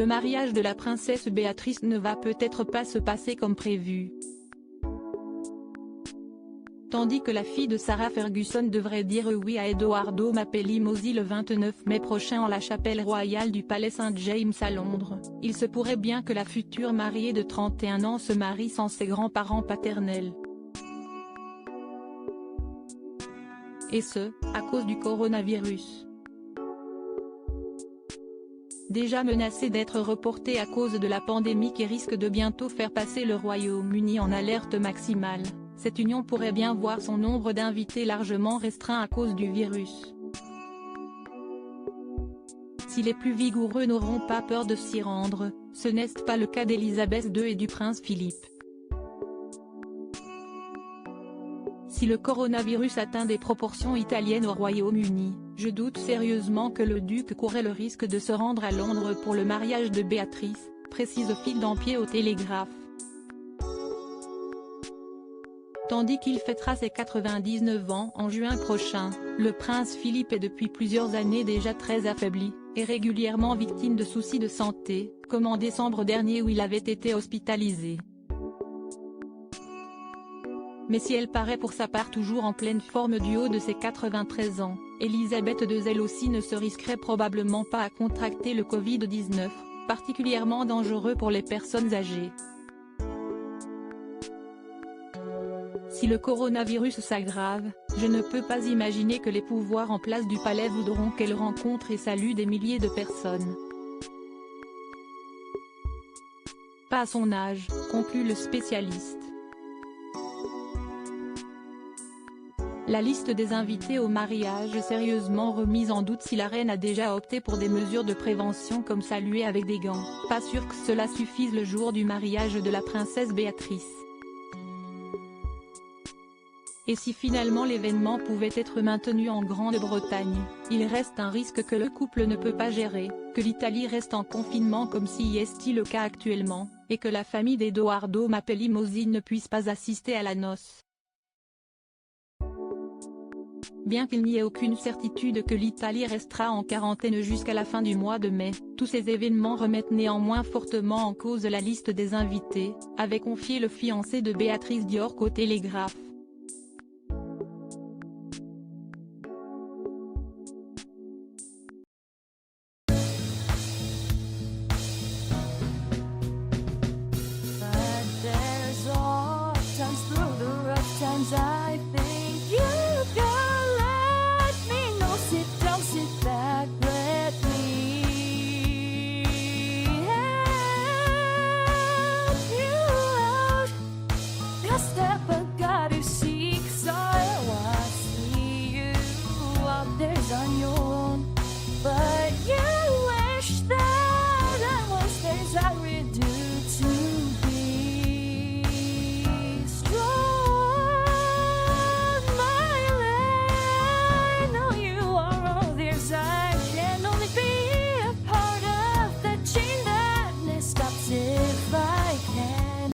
le mariage de la princesse Béatrice ne va peut-être pas se passer comme prévu. Tandis que la fille de Sarah Ferguson devrait dire oui à Edoardo Mapelli-Mozzi le 29 mai prochain en la chapelle royale du Palais Saint-James à Londres, il se pourrait bien que la future mariée de 31 ans se marie sans ses grands-parents paternels. Et ce, à cause du coronavirus. Déjà menacé d'être reporté à cause de la pandémie qui risque de bientôt faire passer le Royaume-Uni en alerte maximale, cette union pourrait bien voir son nombre d'invités largement restreint à cause du virus. Si les plus vigoureux n'auront pas peur de s'y rendre, ce n'est pas le cas d'Elisabeth II et du prince Philippe. Si le coronavirus atteint des proportions italiennes au Royaume-Uni, je doute sérieusement que le duc courait le risque de se rendre à Londres pour le mariage de Béatrice, précise Phil Dampier au Télégraphe. Tandis qu'il fêtera ses 99 ans en juin prochain, le prince Philippe est depuis plusieurs années déjà très affaibli, et régulièrement victime de soucis de santé, comme en décembre dernier où il avait été hospitalisé. Mais si elle paraît pour sa part toujours en pleine forme du haut de ses 93 ans, Elisabeth II elle aussi ne se risquerait probablement pas à contracter le Covid-19, particulièrement dangereux pour les personnes âgées. Si le coronavirus s'aggrave, je ne peux pas imaginer que les pouvoirs en place du palais voudront qu'elle rencontre et salue des milliers de personnes. Pas à son âge, conclut le spécialiste. La liste des invités au mariage est sérieusement remise en doute si la reine a déjà opté pour des mesures de prévention comme saluer avec des gants, pas sûr que cela suffise le jour du mariage de la princesse Béatrice. Et si finalement l'événement pouvait être maintenu en Grande-Bretagne, il reste un risque que le couple ne peut pas gérer, que l'Italie reste en confinement comme si est le cas actuellement, et que la famille d'Edoardo Mapelli-Mozzi ne puisse pas assister à la noce. Bien qu'il n'y ait aucune certitude que l'Italie restera en quarantaine jusqu'à la fin du mois de mai, tous ces événements remettent néanmoins fortement en cause la liste des invités, avait confié le fiancé de Béatrice d'York au Télégraphe. But there's oft times through the rough times I think